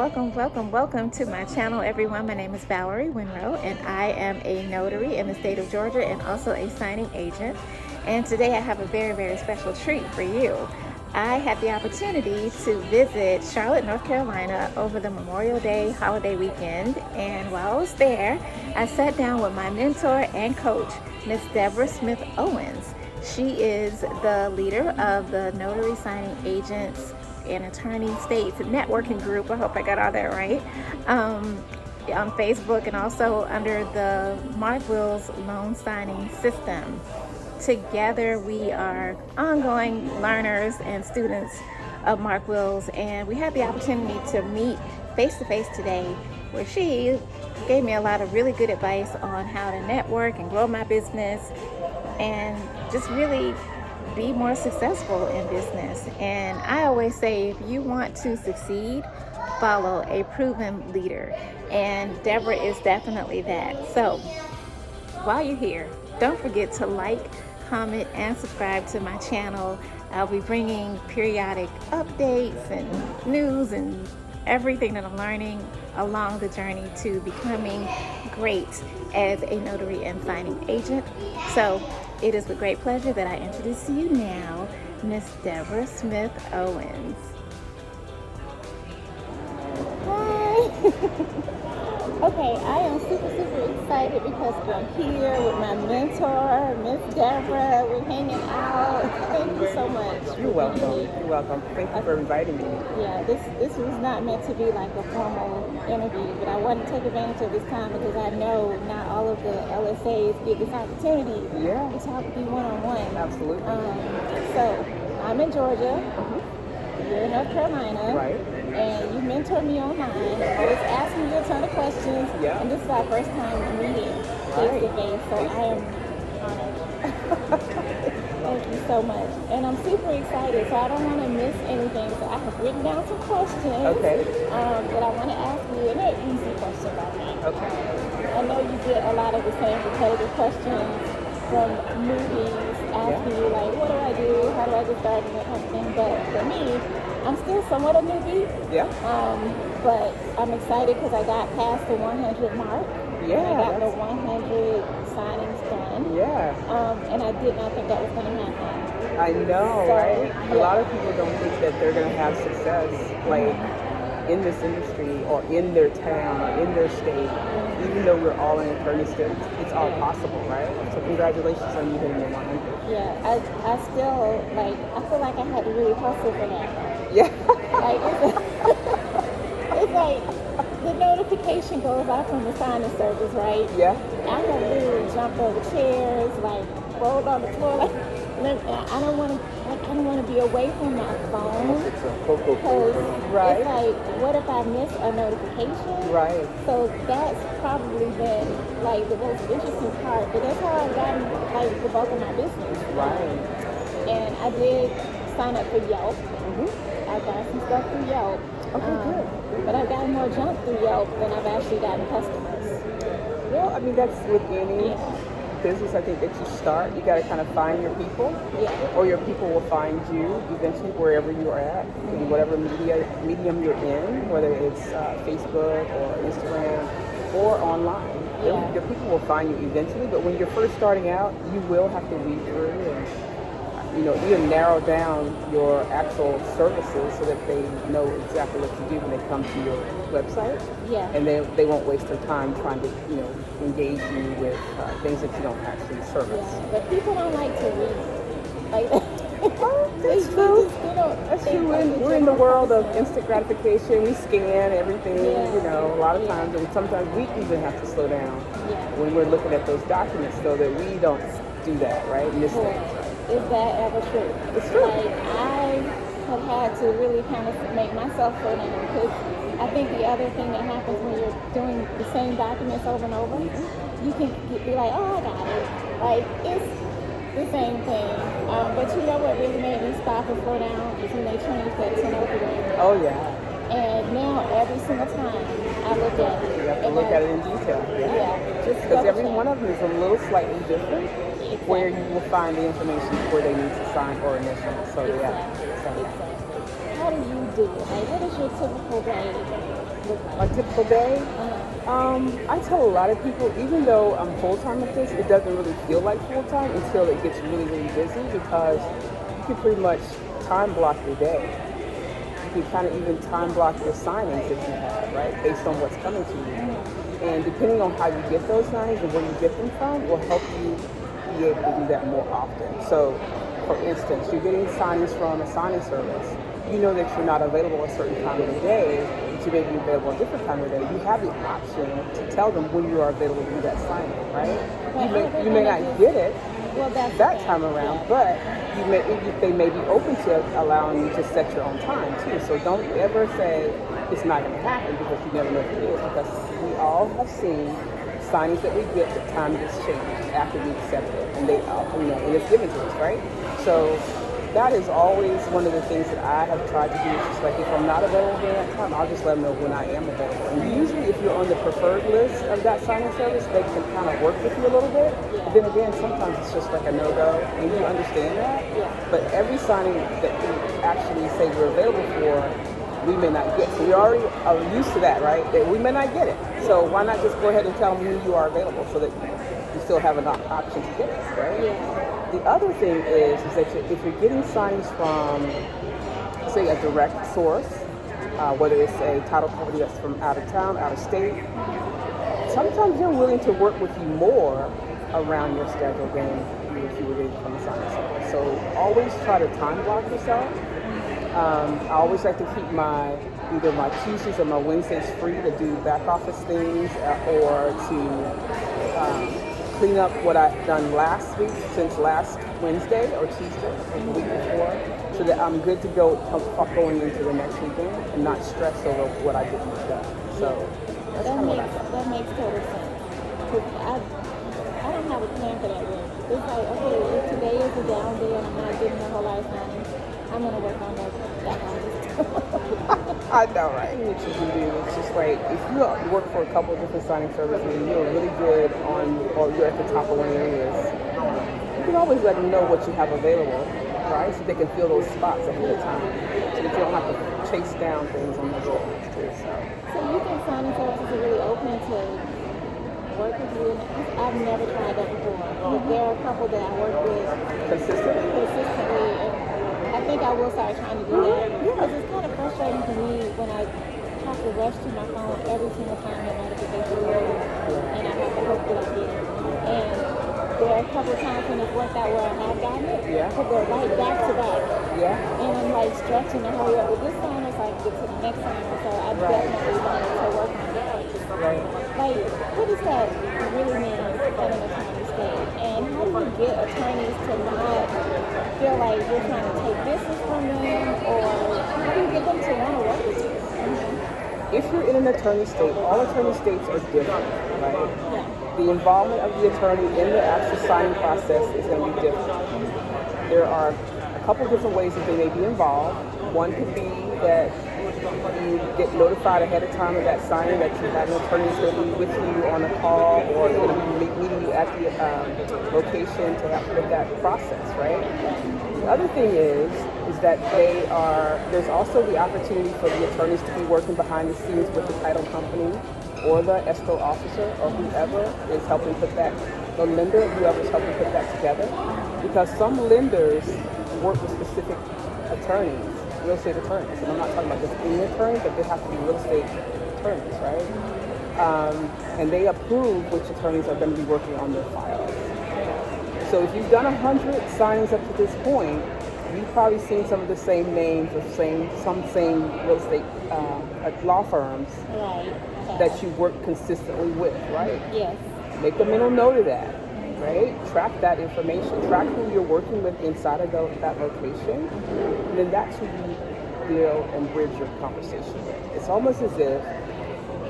welcome to my channel, everyone. My name is Valerie Winrow, and I am a notary in the state of Georgia and also a signing agent. And today I have a very special treat for you. I had the opportunity to visit Charlotte, North Carolina over the Memorial Day holiday weekend, and while I was there, I sat down with my mentor and coach, Miss Debra Smith-Owens. She is the leader of the Notary Signing Agents and Attorney States networking group. I hope I got all that right. On Facebook, and also under the Mark Wills loan signing system. Together we are ongoing learners and students of Mark Wills, and we had the opportunity to meet face to face today, where she gave me a lot of really good advice on how to network and grow my business and just really be more successful in business. And I always say, if you want to succeed, follow a proven leader, and Debra is definitely that. So while you're here, don't forget to like, comment, and subscribe to my channel. I'll be bringing periodic updates and news and everything that I'm learning along the journey to becoming great as a notary and signing agent. So it is with great pleasure that I introduce to you now Miss Debra Smith-Owens. Hi. Okay, I am super excited because I'm here with my mentor, Miss Debra. We're hanging out. Thank you so much. You're welcome. You're welcome. Thank you for inviting me. Yeah, this was not meant to be like a formal interview, but I wanted to take advantage of this time because I know not all of the LSAs get this opportunity to talk with you one-on-one. Absolutely. So I'm in Georgia. You're in North Carolina. Right. And you mentored me online. I was asking you a ton of questions. Yeah. And this is our first time meeting face to face, so I am honored. Thank you so much. And I'm super excited, so I don't want to miss anything. So I have written down some questions that I want to ask you, and they're easy questions, I think. Okay. I know you get a lot of the same repetitive questions from newbies asking you, like, what do I do? How do I get started? And that kind of thing. But for me, I'm still somewhat a newbie. Yeah. But I'm excited because I got past the 100 mark. Yeah. I got the 100 signings done. Yeah. And I did not think that was going to happen. I know, right? A lot of people don't think that they're going to have success, like, in this industry or in their town or in their state. Even though we're all in attorney states, it's all possible, right? So congratulations on you hitting the 100. Yeah, I still, like, I feel like I had to really hustle for that. Yeah. Like, it's like the notification goes out from the signing service, right? Yeah. I have literally jumped over chairs, like rolled on the floor. Like, I don't want to be away from my phone because right. It's like, what if I miss a notification? Right. So that's probably been like the most interesting part. But that's how I've gotten like the bulk of my business. Right. And I did sign up for Yelp. I've got some stuff through Yelp. Okay, good. But I've gotten more junk through Yelp than I've actually gotten customers. Well, I mean, that's with any business, I think, that you start. You got to kind of find your people. Yeah. Or your people will find you eventually wherever you are at, in whatever medium you're in, whether it's Facebook or Instagram or online. Yeah. Your people will find you eventually, but when you're first starting out, you will have to weed through and either narrow down your actual services so that they know exactly what you do when they come to your website. Yeah. And they won't waste their time trying to, engage you with things that you don't actually service. Yeah, but people don't like to read. Like, that's true. That's true. We're in the world of instant gratification. We scan everything, a lot of times, and sometimes we even have to slow down when we're looking at those documents so that we don't do that, right? Miss things, right? Is that ever true? It's true. Like, I have had to really kind of make myself slow down because I think the other thing that happens when you're doing the same documents over and over, you can be like, oh, I got it. Like, it's the same thing. But you know what really made me stop and slow down is when they changed that to notary. Oh, yeah. And now every single time I look at it. You have to look at it in detail. Just Because every one of them is a little slightly different, where you will find the information where they need to sign or initial. So Exactly. How do you do it? Like, what is your typical day look like? A typical day? I tell a lot of people, even though I'm full-time at this, it doesn't really feel like full-time until it gets really, really busy, because you can pretty much time block your day. You can kind of even time block your signings that you have, right, based on what's coming to you. And depending on how you get those signings and where you get them from will help you be able to do that more often. So, for instance, you're getting signings from a signing service. You know that you're not available a certain time of the day, but you may be available a different time of the day. You have the option to tell them when you are available to do that signing, right? You may not get it that time around, but they may be open to alllowing you to set your own time too. So don't ever say it's not going to happen, because you never know if it is. Because we all have seen signings that we get, the time gets changed after we accept it, and and it's given to us, right? So that is always one of the things that I have tried to do. Is just like, if I'm not available during that time, I'll just let them know when I am available. And usually, if you're on the preferred list of that signing service, they can kind of work with you a little bit. But then again, sometimes it's just like a no-go, and you understand that. But every signing that we actually say we're available for, we may not get. So we already are used to that, right? That we may not get it. So why not just go ahead and tell them when you are available, so that you still have an option to get it, right? The other thing is that if you're getting signings from, say, a direct source, whether it's a title company that's from out of town, out of state, sometimes they're willing to work with you more around your schedule than if you were getting from a signing service. So always try to time block yourself. I always like to keep either my Tuesdays or my Wednesdays free to do back office things, or to clean up what I've done last week, since last Wednesday or Tuesday, or the week before, so that I'm good to go going into the next weekend and not stress over what I didn't get done. So that's kind of what I thought. That makes total sense. I don't have a plan for that work. It's like, okay, if today is a down day and I'm not getting a whole lot of signings, I'm going to work on that I know, right? What you can do, it's just like, if you work for a couple of different signing services and you're really good or you're at the top of one area, you can always let them know what you have available, right? So they can fill those spots ahead of time, so that you don't have to chase down things on those days too. So you think signing services are really open to work with you? I've never tried that before. There are a couple that I work with consistently. I think I will start trying to do that, because it's kind of frustrating for me when I have to rush to my phone every single time a notification goes, and I have to hope that I get it. And there are a couple of times when it's worked out where I have gotten it, but they're right back to back. And I'm like stretching to hurry up. With this sign, it's like get to the next sign, so I definitely wanted to work on that. Like, what does that really mean at an attorney stage? And how do you get attorneys to not feel like you're trying to take business from them, or how do you get them to want to work with you? If you're in an attorney state, all attorney states are different, right? The involvement of the attorney in the actual signing process is going to be different. There are a couple different ways that they may be involved. One could be that you get notified ahead of time of that signing that you have an attorney that's going to be with you on a call, or going to be meeting you at the location to help with that process, right? The other thing is that there's also the opportunity for the attorneys to be working behind the scenes with the title company or the escrow officer, or whoever is helping put that, the lender, whoever's helping put that together. Because some lenders work with specific attorneys, real estate attorneys, and I'm not talking about just any attorney, but they have to be real estate attorneys, right? And they approve which attorneys are going to be working on their files. So if you've done 100 signings up to this point, you've probably seen some of the same names of some real estate law firms that you work consistently with, right? Yes. Make a mental note of that, right? Track that information. Track who you're working with inside of that location. And then that's who you build and bridge your conversation with. It's almost as if,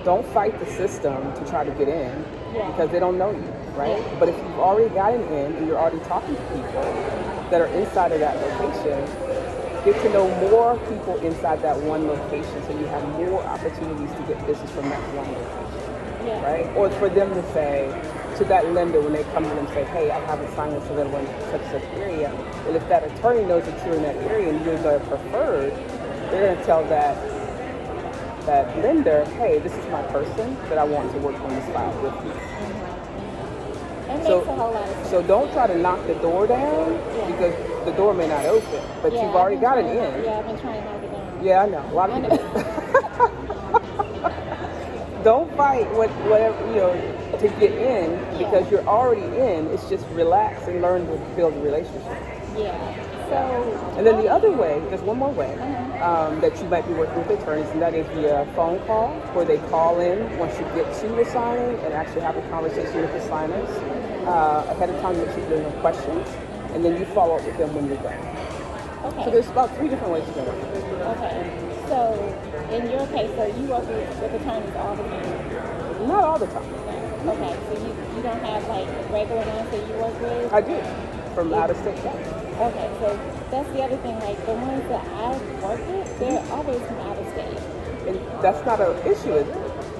don't fight the system to try to get in, because they don't know you, right? But if you've already gotten in and you're already talking to people that are inside of that location, get to know more people inside that one location, so you have more opportunities to get business from that one location, right? Or for them to say to that lender when they come in and say, hey, I have a signing available in such and such area. And if that attorney knows that you're in that area and you're their preferred, they're going to tell that lender, hey, this is my person that I want to work on this file with you. That makes a whole lot of sense. So don't try to knock the door down because the door may not open, but you've already got it in. Yeah, I've been trying to knock it down. Yeah, I know. A lot of people. Don't fight whatever, to get in because you're already in. It's just relax and learn to build a relationship. Yeah. So. And then the other way, there's one more way that you might be working with attorneys, and that is via phone call, where they call in once you get to the signing and actually have a conversation with the signers ahead of time, make sure there's no questions, and then you follow up with them when you're done. Okay. So there's about 3 different ways to do it. Okay. So in your case, so you work with attorneys all the time? Not all the time. Okay. So you don't have like regular ones that you work with? I do, from out of state. Okay, so that's the other thing. Like the ones that I work with, they're always from out of state. And that's not an issue, is it?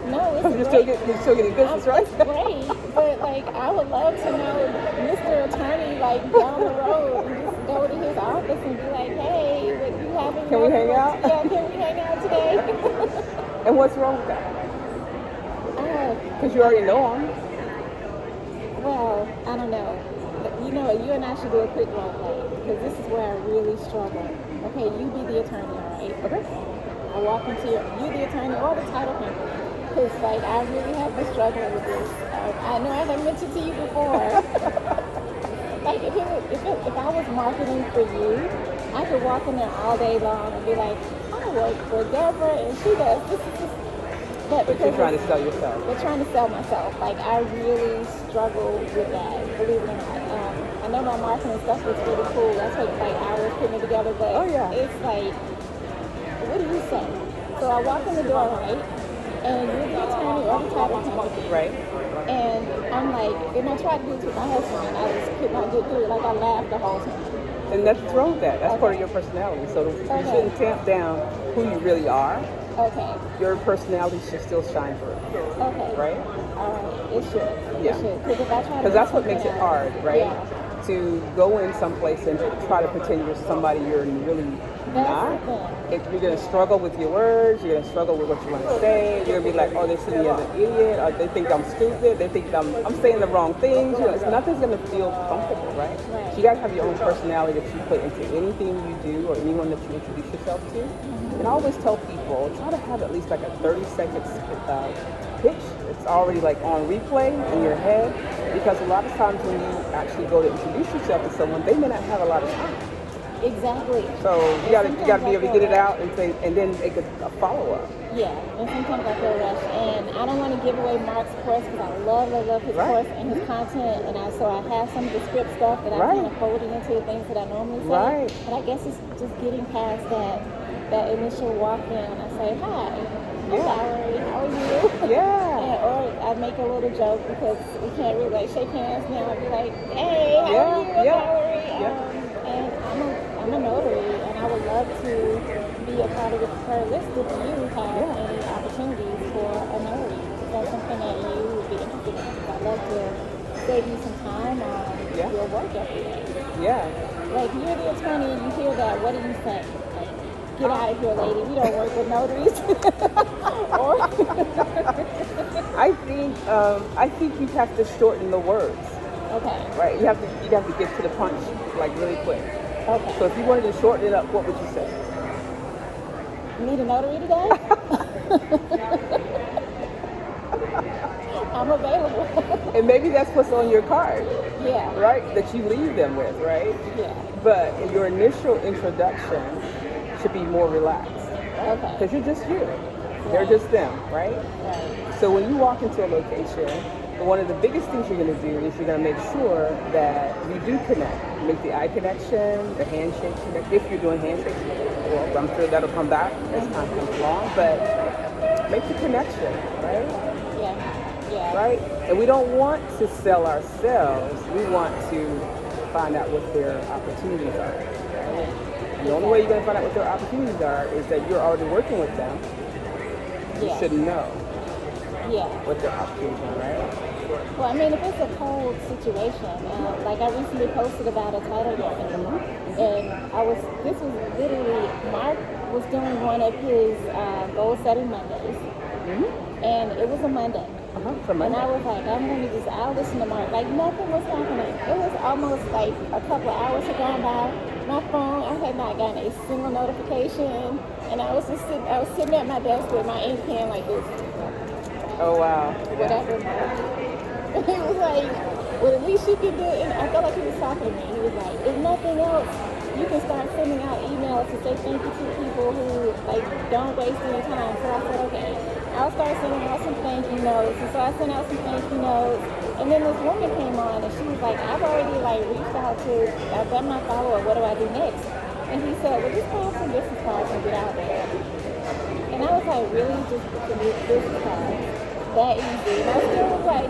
No, it's because great. you're still getting business, right? It's great, but like I would love to know Mr. Attorney like down the road and just go to his office and be like, hey, what you having? Can we hang out? Yeah, can we hang out today? And what's wrong with that? Because you already know him. Well, I don't know. You know, you and I should do a quick role play because this is where I really struggle. Okay, you be the attorney, all right? Okay. I walk into you the attorney or the title company because like I really have been struggling with this. I know as I mentioned to you before, like if I was marketing for you, I could walk in there all day long and be like, I work for Debra and she does this. But you're trying to sell yourself. We're trying to sell myself. Like I really struggle with that. Believe it or not. I know my marketing stuff was really cool. That's what like I was putting it together. But it's like, what do you say? So I walk in the door, right? And you're the attorney or the title company. Right. And I'm like, and I tried to do it with my husband, and I just could not get through it. Like I laughed the whole time. And that's what's wrong with that. That's part of your personality. So you shouldn't tamp down who you really are. Okay. Your personality should still shine through. Okay. Right? All right. It should. Yeah. It should. Because if I try to. Because that's what makes it hard, right? Yeah. To go in someplace and try to pretend you're somebody you're really not. You're going to struggle with your words. You're going to struggle with what you want to say. You're going to be like, oh, they see me as an idiot. Or they think I'm stupid. They think I'm saying the wrong things. Nothing's going to feel comfortable, right? So you got to have your own personality that you put into anything you do or anyone that you introduce yourself to. And I always tell people, try to have at least like a 30-second pitch. It's already like on replay in your head, because a lot of times when you actually go to introduce yourself to someone, they may not have a lot of time. Exactly. So you gotta be able to get it out and then make a follow-up. Yeah, and sometimes I feel rushed, and I don't want to give away Mark's course because I love his course and his content, and so I have some of the script stuff that I kind of folded into the things that I normally say. Right. But I guess it's just getting past that initial walk-in, and I say, hi, I'm Valerie, how are you? Yeah. Or I make a little joke because we can't really like shake hands now. I'd be like, hey, how are you, Valerie? And I'm a notary, and I would love to be a part of the preferred list if you have any opportunities for a notary. Is that something that you would be interested in? I'd love to save you some time on your work every day. Yeah. Like, you're the attorney and you hear that, what do you say? Like, get out of here, lady. We don't work with notaries. I think you have to shorten the words. Okay. Right. You have to get to the punch like really quick. Okay. So if you wanted to shorten it up, what would you say? Need a notary today? I'm available. And maybe that's what's on your card. Yeah. Right? That you leave them with, right? Yeah. But your initial introduction should be more relaxed. Okay. Because you're just you. They're just them, right? Right. So when you walk into a location, one of the biggest things you're going to do is you're going to make sure that you do connect. Make the eye connection, the handshake connect. If you're doing handshakes, well, I'm sure that'll come back as time comes along. But make the connection, right? Yeah. Yeah. Right? And we don't want to sell ourselves. We want to find out what their opportunities are. Right? The only way you're going to find out what their opportunities are is that you're already working with them. You should know what their opportunities are, right? Well, I mean, if it's a cold situation, like I recently posted about a title company, and this was literally, Mark was doing one of his goal setting Mondays, and it was a Monday. And I was like, I'll listen to Mark. Like, nothing was happening. It was almost like a couple of hours had gone by. My phone, I had not gotten a single notification, and I was sitting at my desk with my ink pen like this. Oh, wow. Whatever. He was like, well, at least you can do it. And I felt like he was talking to me. He was like, if nothing else, you can start sending out emails to say thank you to people who, like, don't waste any time. So I said, okay, I'll start sending out some thank you notes. And so I sent out some thank you notes. And then this woman came on, and she was like, I've already, like, reached out to, I've done my follow-up. What do I do next? And he said, well, just call some business cards and get out there. And I was like, really? Just some business cards? That easy? And I still was like,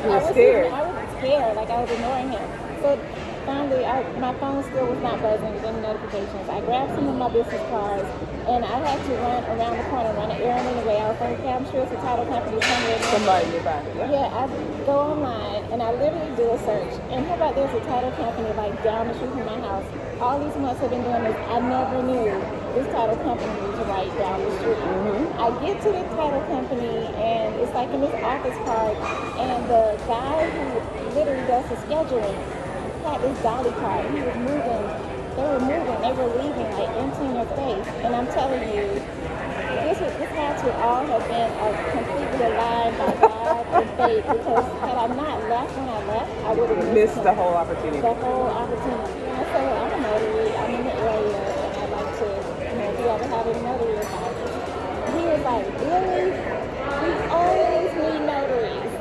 you were scared. I was scared, like I was ignoring him. So finally, my phone still was not buzzing with any notifications. I grabbed some of my business cards, and I had to run around the corner, run an errand anyway. I was like, okay, I'm sure it's a title company somewhere. Somebody nearby. Yeah, I go online, and I literally do a search. And how about there's a title company like down the street from my house. All these months I've been doing this, I never knew this title company was right down the street. I get to the title company, and it's like in this office park, and the guy who literally does the scheduling had this dolly cart. He was moving. They were leaving, like emptying their space. And I'm telling you, this had to all have been completely aligned by God and faith, because had I not left when I left, I would have missed the whole opportunity. The whole opportunity. And I said, well, I'm a notary. I'm in the area, and I'd like to, if you ever have any notary advisors. And he was like, really? We always need notaries.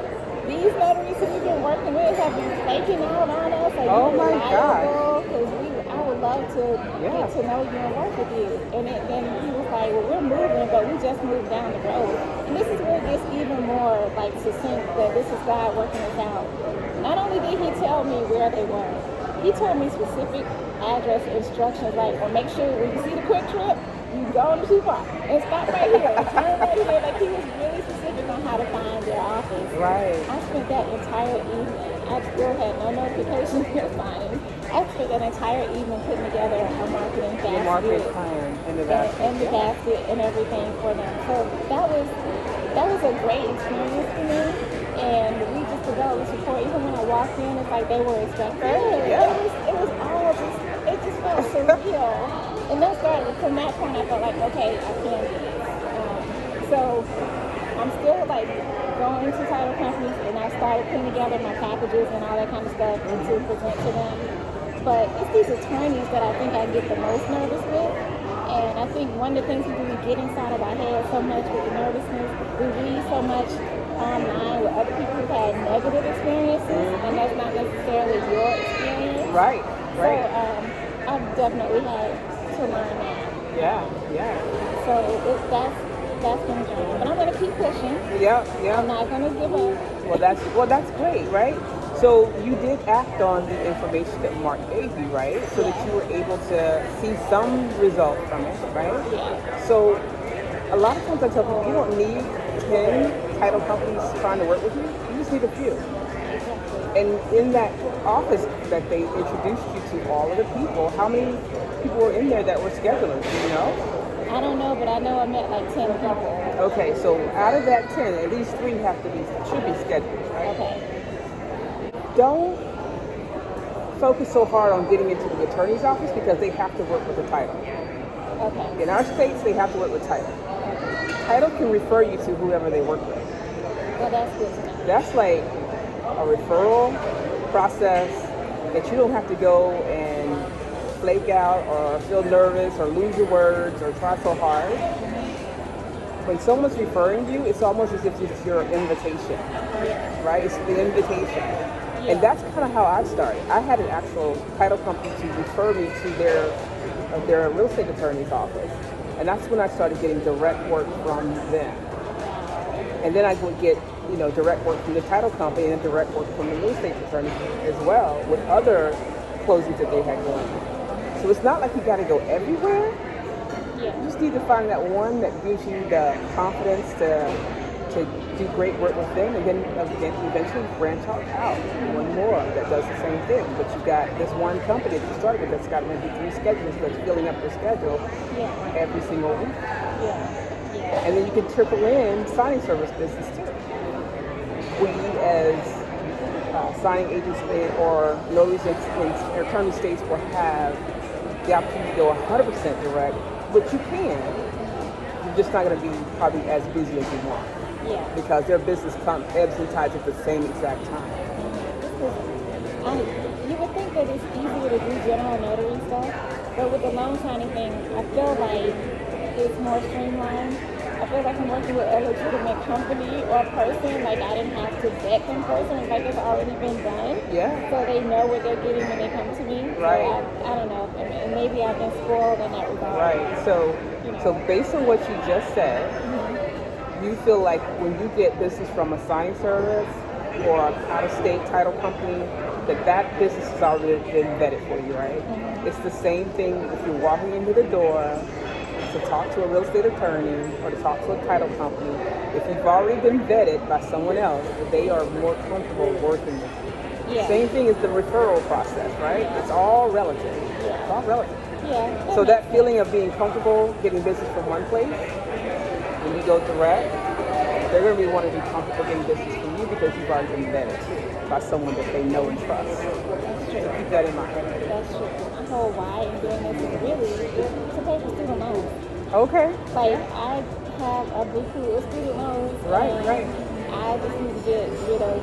These notaries who we've been working with have been flaking out on us. Like, oh my God. Because I would love to get to know you and work with you. And then he was like, well, we're moving, but we just moved down the road. And this is where it gets even more like succinct that this is God working us out. Not only did he tell me where they were, he told me specific address instructions, like, well, make sure when you see the quick trip, you go on the Super and stop right here, and turn right here. Like, he was really specific on how to find their office. Right. I spent that entire evening. I still had no notifications for signing. I spent that entire evening putting together a marketing basket. Your marketing plan in the basket. And the basket and everything for them. So that was a great experience for me. And we just developed this rapport. Even when I walked in, it's like they were expecting. Yeah. It was all just, it just felt surreal. And that started, from that point, I felt like, okay, I can do this. So I'm still like going to title companies, and I started putting together my packages and all that kind of stuff to present to them. But it's these attorneys that I think I get the most nervous with. And I think one of the things we do, we get inside of our head so much with the nervousness. We read so much online with other people who've had negative experiences, and that's not necessarily your experience. Right. So I've definitely had to learn that. Yeah. So that's been a journey, but I'm gonna keep pushing. Yeah. I'm not gonna give up. Well, that's great, right? So you did act on the information that Mark gave you, right? So that you were able to see some result from it, right? Yeah. So a lot of times I tell people, you don't need 10 title companies trying to work with you. You just need a few. And in that office that they introduced you to all of the people, how many people were in there that were schedulers, do you know? I don't know, but I know I met like 10 people. Okay, so out of that 10, at least 3 should be scheduled, right? Okay. Don't focus so hard on getting into the attorney's office, because they have to work with the title. Okay. In our states, they have to work with title. Title can refer you to whoever they work with. Well, that's good to know. That's like a referral process that you don't have to go and flake out or feel nervous or lose your words or try so hard. When someone's referring you, it's almost as if it's your invitation, right? It's the invitation. And that's kind of how I started. I had an actual title company to refer me to their real estate attorney's office. And that's when I started getting direct work from them. And then I would get, direct work from the title company and direct work from the real estate attorney as well with other closings that they had going. So So it's not like you got to go everywhere. Yeah. You just need to find that one that gives you the confidence to do great work with them, and then again, eventually branch out one more that does the same thing. But you've got this one company that you started with that's got maybe 3 schedules that's filling up their schedule every single week. Yeah. And then you can trickle in signing service business too. We as signing agents or notaries in attorney states will have the opportunity to go 100% direct, but you can. You're just not going to be probably as busy as you want. Yeah. Because their business ebbs and tides at the same exact time. You would think that it's easier to do general notary stuff, but with the loan signing thing, I feel like it's more streamlined. I feel like I'm working with a legitimate company or person. Like I didn't have to vet them first, and like it's already been done. Yeah. So they know what they're getting when they come to me. Right. So I don't know, and maybe I've been spoiled in that regard. Right. So based on what you just said, you feel like when you get business from a signing service or an out-of-state title company, that business has already been vetted for you, right? It's the same thing if you're walking into the door to talk to a real estate attorney or to talk to a title company. If you've already been vetted by someone else, they are more comfortable working with you. Yeah. Same thing as the referral process, right? It's all relative. It's all relative. Yeah. So that feeling of being comfortable getting business from one place, when you go direct, they're going to be wanting to be comfortable getting business from you because you've already been vetted by someone that they know and trust. That's true. So keep that in mind. That's true. My whole why in doing this is really to pay for student loans. Okay. Like I have a big pool of student loans. Right. I just need to get rid of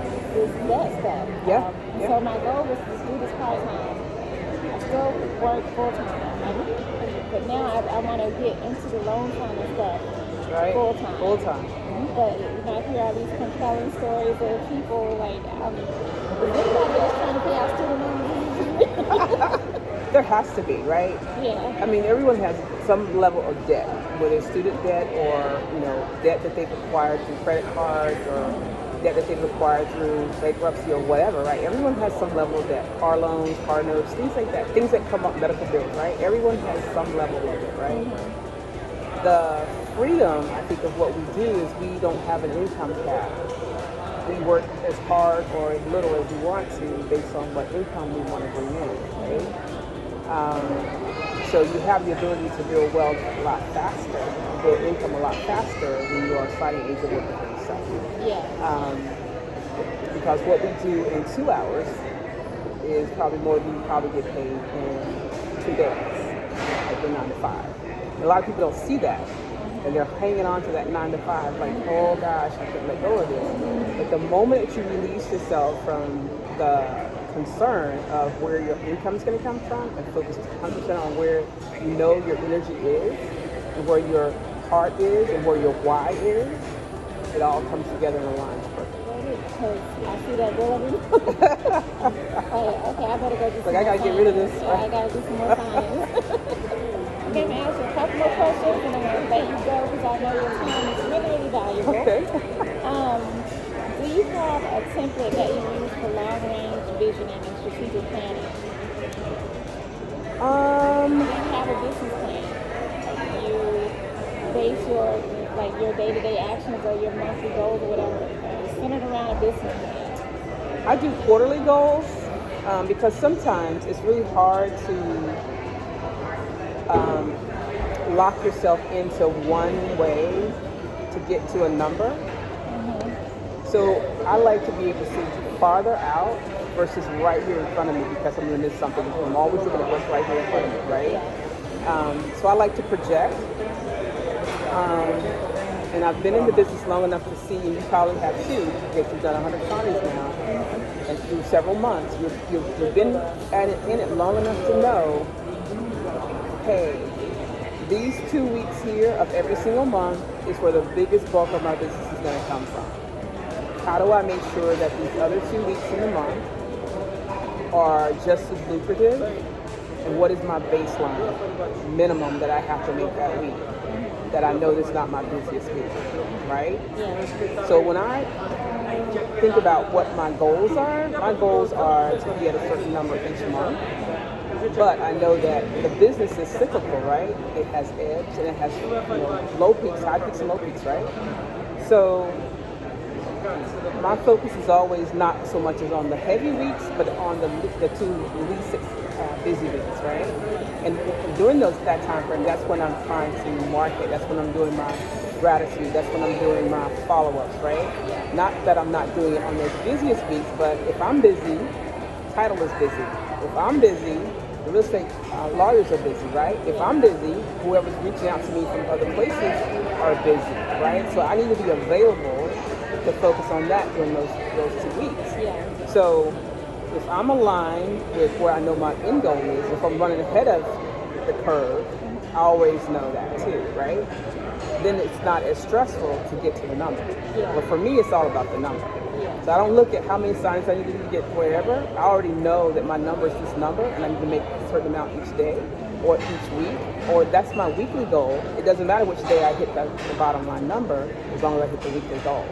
that stuff. Yeah. So my goal was to do this part-time. I still work full-time. But now I want to get into the loan signing stuff full-time. Full-time. But I hear all these compelling stories of people like, is anybody else trying to pay out student loans? There has to be, right? Yeah. I mean, everyone has some level of debt, whether it's student debt or debt that they've acquired through credit cards or debt that they've acquired through bankruptcy or whatever, right? Everyone has some level of debt, car loans, car notes, things like that, things that come up, medical bills, right? Everyone has some level of it, right? The freedom, I think, of what we do is we don't have an income cap. We work as hard or as little as we want to based on what income we want to bring in, right? So you have the ability to build wealth a lot faster, build income a lot faster when you are a signing agent working for yourself. Because what we do in 2 hours is probably more than you probably get paid in 2 days, like the 9 to 5. A lot of people don't see that, and they're hanging on to that 9 to 5, like, oh gosh, I can't let go of this. But the moment that you release yourself from the concern of where your income is going to come from and focus 100% on where you know your energy is and where your heart is and where your why is, it all comes together and aligns perfectly. Because I see that building. Okay, I better go do some like, I got to get rid of this. I got to do some more signings. I'm going to ask you a couple more questions and I'm going to let you go because I know your time is really, really valuable. Okay. Do you have a template that you use for long-range visioning and strategic planning? Do you have a business plan? You base your day-to-day actions or your monthly goals or whatever centered around a business plan? I do quarterly goals because sometimes it's really hard to lock yourself into one way to get to a number. So I like to be able to see farther out versus right here in front of me because I'm going to miss something. I'm always looking at what's right here in front of me, right? So I like to project. And I've been in the business long enough to see, and you probably have too, that you've done 100 signings now, and through several months, you've been in it long enough to know, hey, these 2 weeks here of every single month is where the biggest bulk of my business is going to come from. How do I make sure that these other 2 weeks in the month are just as lucrative? And what is my baseline minimum that I have to make that week? That I know this is not my busiest week, right? Yeah. So when I think about what my goals are to be at a certain number each month. But I know that the business is cyclical, right? It has ebbs and it has low peaks, high peaks and low peaks, right? So my focus is always not so much as on the heavy weeks, but on the two least busy weeks, right? And during that time frame, that's when I'm trying to market. That's when I'm doing my gratitude. That's when I'm doing my follow-ups, right? Not that I'm not doing it on those busiest weeks, but if I'm busy, title is busy. If I'm busy, the real estate lawyers are busy, right? If I'm busy, whoever's reaching out to me from other places are busy, right? So I need to be available to focus on that during those 2 weeks. Yeah. So if I'm aligned with where I know my end goal is, if I'm running ahead of the curve, I always know that too, right? Then it's not as stressful to get to the number. Yeah. But for me, it's all about the number. Yeah. So I don't look at how many signs I need to get wherever. I already know that my number is this number and I need to make a certain amount each day or each week, or that's my weekly goal. It doesn't matter which day I hit the bottom line number as long as I hit the weekly goal.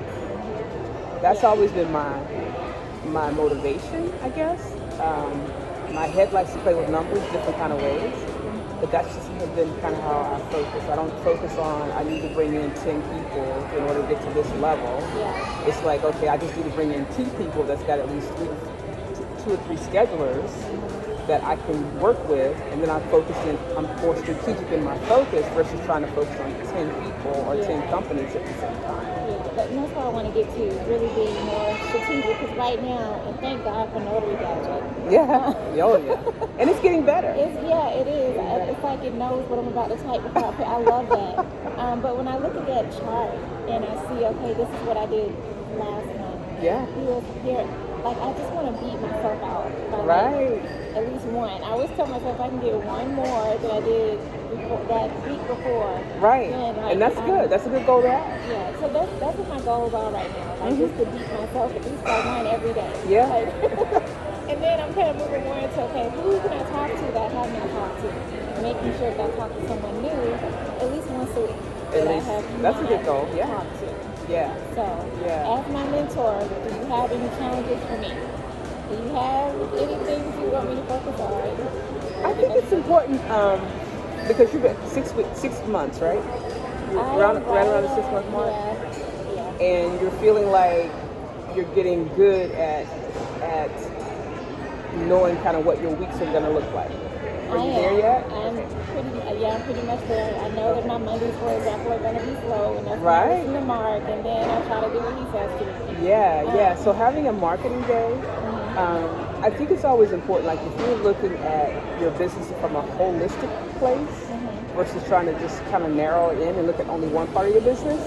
That's always been my motivation, I guess. My head likes to play with numbers different kind of ways, but that's just been kind of how I focus. I don't focus on I need to bring in 10 people in order to get to this level. Yeah. It's like, okay, I just need to bring in 2 people that's got at least 2 or 3 schedulers that I can work with, and then I'm more strategic in my focus versus trying to focus on 10 people or 10 companies at the same time. But that's what I want to get to, is really being more strategic, because right now, and thank God for Notary Gadget. Yeah, oh yeah. And it's getting better. It is. It's like it knows what I'm about to type before I put. I love that. But when I look at that chart and I see, okay, this is what I did last month. Yeah. Here, like I just want to beat myself out. Right. At least one. I always tell myself if I can get one more than I did that week before. Right. Then, and that's good. That's a good goal to have. Yeah. So that's what my goals are right now. Like just to beat myself at least by one every day. Yeah. Like, and then I'm kind of moving more into, okay, who can I talk to that I have not talked to? Making sure that I talk to someone new at least once a week. That's a good goal. Yeah. Talk to. Yeah. So, as my mentor, do you have any challenges for me? Do you have anything you want me to focus on? I think it's important because you've been 6 months, right? Right around the 6 month mark. Yeah. And you're feeling like you're getting good at knowing kind of what your weeks are going to look like. Are you there yet? I'm pretty much there. I know that my Mondays, for example, are going to be slow, and that's right. the mark, and then I try to do what he says to. Yeah. So having a marketing day, I think it's always important. Like if you're looking at your business from a holistic place versus trying to just kind of narrow it in and look at only one part of your business,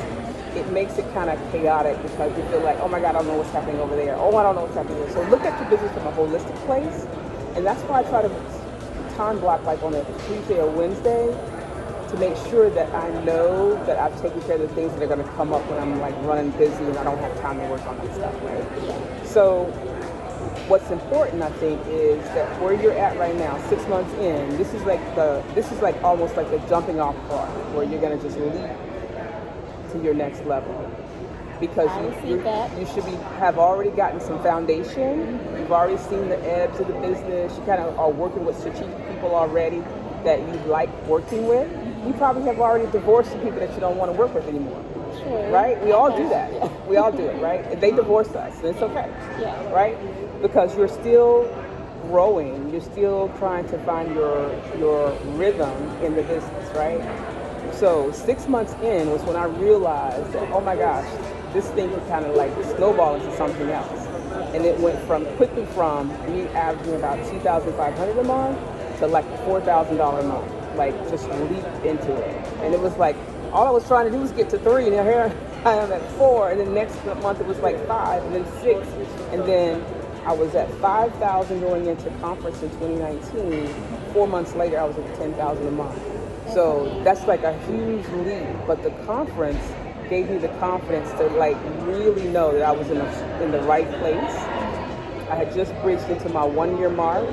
it makes it kind of chaotic because you feel like, oh my God, I don't know what's happening over there. Oh, I don't know what's happening there. So look at your business from a holistic place, and that's why I try to time block like on a Tuesday or Wednesday to make sure that I know that I've taken care of the things that are going to come up when I'm like running busy and I don't have time to work on that stuff, right? So what's important, I think, is that where you're at right now, 6 months in, this is like almost like the jumping off part where you're going to just leap to your next level. Because you should have already gotten some foundation. You've already seen the ebbs of the business. You kind of are working with strategic people already that you like working with. You probably have already divorced some people that you don't want to work with anymore. Sure. Right? We all do that. We all do it, right? And they divorce us, and it's okay. Yeah. Right? Because you're still growing. You're still trying to find your rhythm in the business, right? So 6 months in was when I realized that, oh my gosh, this thing could kind of like snowball into something else. And it went quickly from me averaging about $2,500 a month to like $4,000 a month. Like just leap into it. And it was like, all I was trying to do was get to 3, and here I am at 4, and then next month it was like 5, and then 6, and then I was at 5,000 going into conference in 2019. 4 months later, I was at 10,000 a month. So that's like a huge leap, but the conference gave me the confidence to like really know that I was in the right place. I had just bridged into my 1-year mark,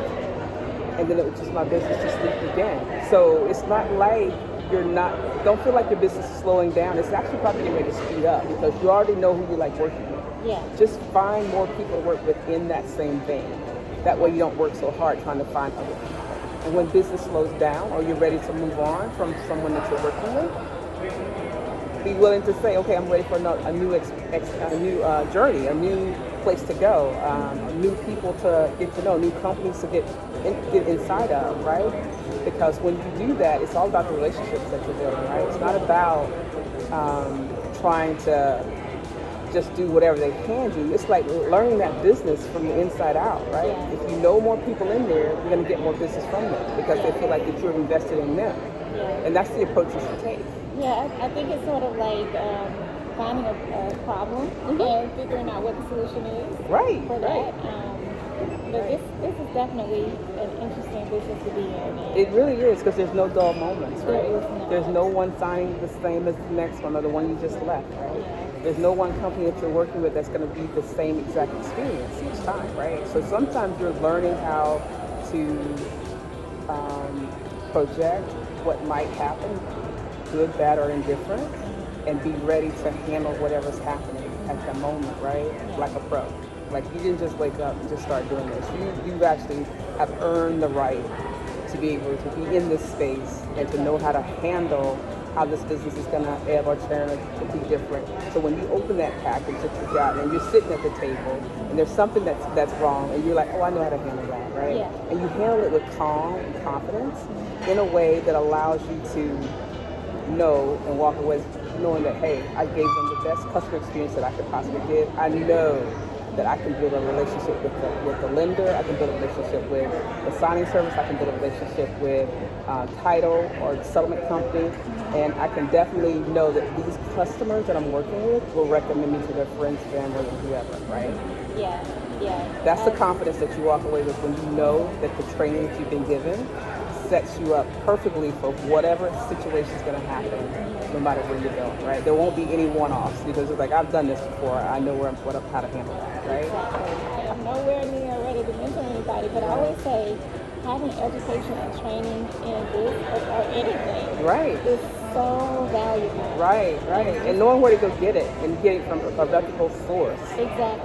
and then it was just my business just leaped again. So it's not like don't feel like your business is slowing down. It's actually probably getting ready to speed up because you already know who you like working with. Yeah. Just find more people to work with in that same vein. That way you don't work so hard trying to find other people. And when business slows down or you're ready to move on from someone that you're working with, be willing to say, okay, I'm ready for a new journey, a new place to go, new people to get to know, new companies to get inside of, right? Because when you do that, it's all about the relationships that you're building, right? It's not about trying to just do whatever they can do. It's like learning that business from the inside out, right? Yeah. If you know more people in there, you're going to get more business from them because they feel like that you're invested in them. Yeah. And that's the approach you should take. Yeah, I think it's sort of like finding a problem and figuring out what the solution is Right, for right. that. But this is definitely an interesting business to be in. It really is, because there's no dull moments, right? There is not. There's no one signing the same as the next one or the one you just left, right? Yeah. There's no one company that you're working with that's going to be the same exact experience each time, right? So sometimes you're learning how to project what might happen, good, bad, or indifferent, and be ready to handle whatever's happening at the moment, right? Like a pro. Like you didn't just wake up and just start doing this. You actually have earned the right to be able to be in this space and to know how to handle how this business is going to ebb or turn or be different. So when you open that package that you got and you're sitting at the table and there's something that's wrong and you're like, oh, I know how to handle that, right? Yeah. And you handle it with calm and confidence in a way that allows you to know and walk away knowing that, hey, I gave them the best customer experience that I could possibly give. I know that I can build a relationship with the lender, I can build a relationship with the signing service, I can build a relationship with title or the settlement company, and I can definitely know that these customers that I'm working with will recommend me to their friends, family, and whoever, right? Yeah, yeah. That's the confidence that you walk away with when you know that the training that you've been given sets you up perfectly for whatever situation is going to happen, no matter where you're going, right? There won't be any one-offs because it's like, I've done this before. I know how to handle that, right? Exactly. I'm nowhere near ready to mentor anybody, but I always say having education and training in this or anything is so valuable. Right. And knowing where to go get it and get it from a reputable source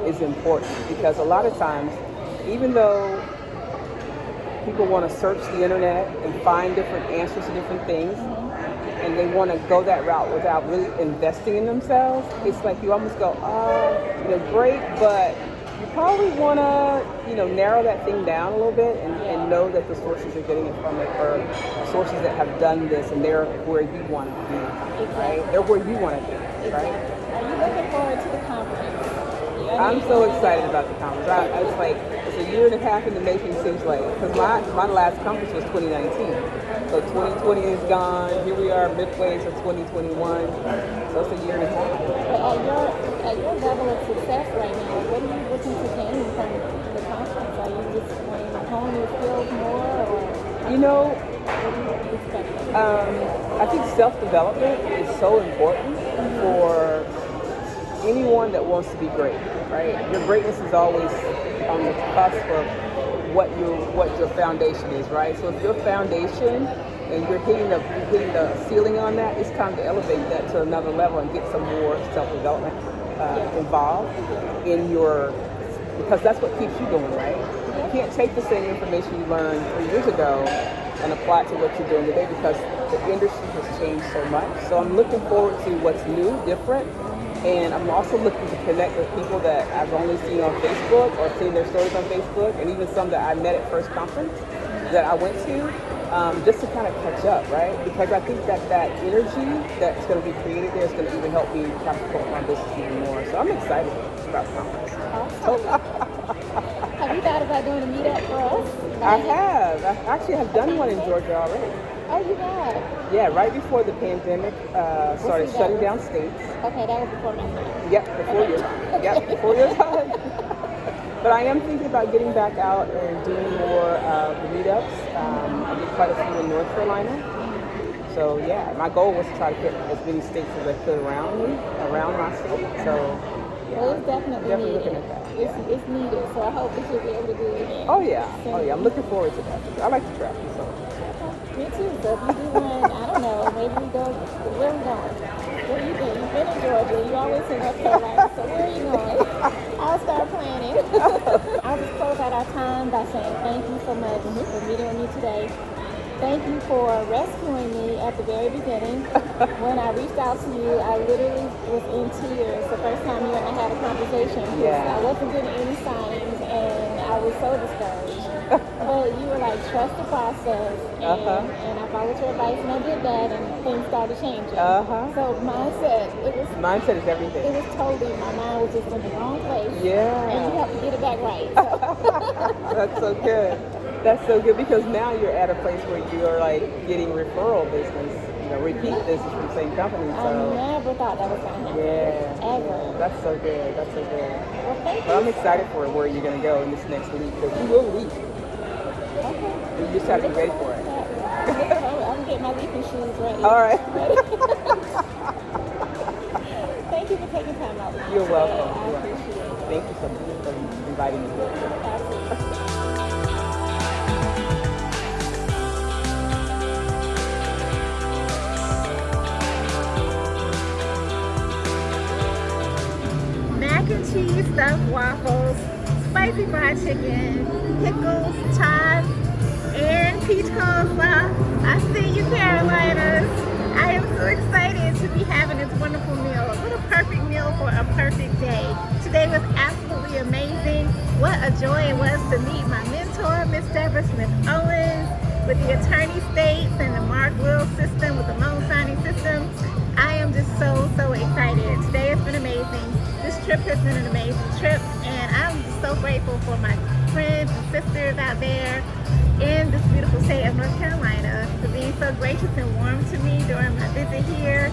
is important, because a lot of times, even though people want to search the internet and find different answers to different things, and they want to go that route without really investing in themselves, it's like you almost go, great, but you probably want to, narrow that thing down a little bit and know that the sources you're getting it from are sources that have done this and they're where you want to be, right? They're where you want to be, right? Are you looking forward to the conference? I'm so excited about the conference. It's a year and a half in the making, seems like, because my last conference was 2019. So 2020 is gone. Here we are midway into 2021. So it's a year and a half. But at your level of success right now, what are you looking to gain from the conference? Are you just wanting to hone your skills more, or what are you expecting? I think self-development is so important for anyone that wants to be great, right? Your greatness is always on the cusp of what your foundation is, right? So if your foundation and you're hitting the ceiling on that, it's time to elevate that to another level and get some more self-development involved in because that's what keeps you going, right? You can't take the same information you learned 3 years ago and apply it to what you're doing today, because the industry has changed so much. So I'm looking forward to what's new, different. And I'm also looking to connect with people that I've only seen on Facebook or seen their stories on Facebook, and even some that I met at first conference that I went to, just to kind of catch up, right? Because I think that energy that's going to be created there is going to even help me catapult my business even more. So I'm excited about the conference. Awesome. Have you thought about doing a meetup for us? I have. I actually have done one in Georgia already. Oh, you have? Yeah, right before the pandemic started shutting down states. Okay, that was before my time. Yep, before your time. Yep, before your time. But I am thinking about getting back out and doing more the meetups. I did quite a few in North Carolina. So yeah, my goal was to try to hit as many states as I could around my state. So yeah, well, it's definitely looking at that. It's needed, so I hope that you'll be able to do it again. Oh yeah, I'm looking forward to that. I like to travel, so. Me too. So if you do one, I don't know, maybe we go, where are we going? Where you been? You've been in Georgia. You always in North Carolina. So where are you going? I'll start planning. I'll just close out our time by saying thank you so much for meeting with me today. Thank you for rescuing me at the very beginning. When I reached out to you, I literally was in tears the first time you and I had a conversation. Yeah. I wasn't getting any signings and I was so discouraged. But you were like, trust the process. And I followed your advice and I did that and things started changing. So Mindset is everything. it was totally, my mind was just in the wrong place. Yeah. And you have to get it back right. So. That's so good. That's so good because now you're at a place where you're like getting referral business, repeat business from the same company. So I never thought that was going to happen. yeah, Ever. that's so good. That's so good. Well, thank you. Well, I'm excited for where you're gonna go in this next week because you will leave. Okay. You just have to be ready for it. I'm getting my leafing shoes ready. All right. Thank you for taking time out. You're welcome. I appreciate it. Thank you so much for inviting me. Absolutely. Mac and cheese stuffed waffles, spicy fried chicken, pickles, chives, and peach coleslaw. I see you, Carolinas. I am so excited to be having this wonderful meal. What a perfect meal for a perfect day. Today was absolutely amazing. What a joy it was to meet my mentor, Miss Debra Smith-Owens, with the attorney states and the Mark Will system, with the loan signing system. I am just so excited. Today has been amazing. This trip has been an amazing trip, and I'm just so grateful for my friends and sisters out there in this beautiful state of North Carolina for being so gracious and warm to me during my visit here.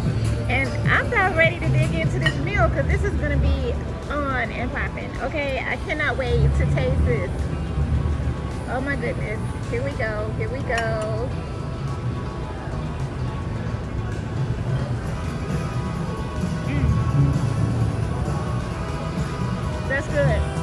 And I'm now ready to dig into this meal because this is going to be on and popping. Okay, I cannot wait to taste this. Oh my goodness. Here we go. Here we go. That's good.